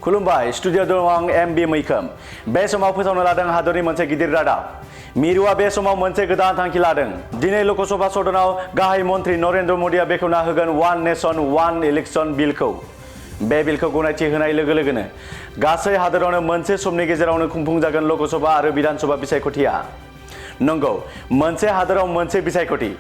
खुलुमबाय स्टुडिअ दं आं एमबि मैखोम बे समाव फोसावनो लादों हादरनि मोनसे गिदिर रादाब मिरुआ बे समाव मोनसे गोदान थांखि लादों दिनै लोकसभा सदनाव गाहाय मन्त्रि नरेन्द्र मदिआ बेखेवना होगोन वान नेशन वान इलेक्शन बिलखौ बे बिलखौ गनायथि होनाय लोगो लोगोनो गासै हादरावनो मोनसे समनि गेजेरावनो खुंफुंजागोन लोकसभा आरो विधानसभा बिसायख'थिया नंगौ मोनसे हादराव मोनसे बिसायख'थि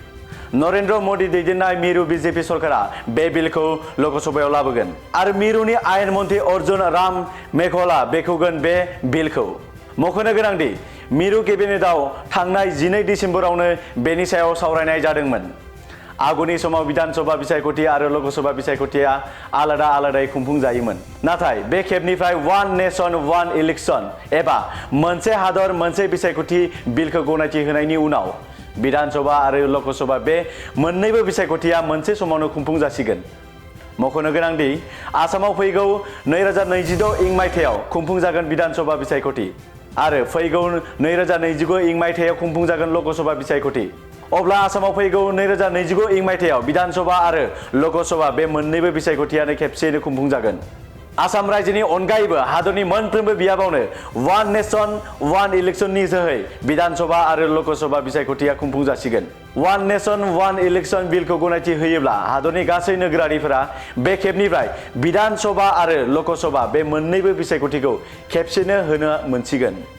नरेन्द्र मदि दैदेननाय मिरु बीजेपी सरकारा बे बिलखौ लोकसभायाव लाबोगोन आरो मिरुनि आयेन मन्त्रि अर्जुन राम मेघवाला बेखेवगोन बे बिलखौ मख'नो गोनांदि मिरु केबिनेटआव थांनाय 12 डिसेम्बरावनो बेनि सायाव सावरायनाय जादोंमोन आगुनि समाव विधानसभा बिसायख'थि आरो लोकसभा बिसायख'थिया आलादा आलादायै खुंफुंजायोमोन नाथाय बे खेबनिफ्राय वान नेशन वान इलेक्शन एबा मोनसे हादर मोनसे बिसायख'थि बिलखौ गनायथि होनायनि उनाव विधानसभा आरो लोकसभा बे मोन्नैबो बिसायख'थिया मोनसे समावनो खुंफुंजासिगोन मख'नो गोनांदि आसामाव फैगौ 2026 इं मायथाइयाव खुंफुंजागोन विधानसभा बिसायख'थि आरो फैगौ 2029 इं मायथाइयाव खुंफुंजागोन लोकसभा बिसायख'थि अब्ला आसामाव फैगौ 2029 इं मायथाइयाव विधानसभा आरो लोकसभा बे मोन्नैबो बिसायख'थियानो खेबसेयैनो खुंफुंजागोन आसाम रायजोनि अनगायैबो हादरनि मोनफ्रोमबो बियाबावनो वान नेशन वान इलेक्शननि जोहै विधानसभा आरो लोकसभा बिसायख'थिया खुंफुंजासिगोन वान नेशन वान इलेक्शन बिलखौ गनायथि होयोब्ला हादरनि गासै नोगोरारिफोरा बे खेबनिफ्राय विधानसभा आरो लोकसभा बे मोन्नैबो बिसायख'थिखौ खेबसेनो होनो मोनसिगोन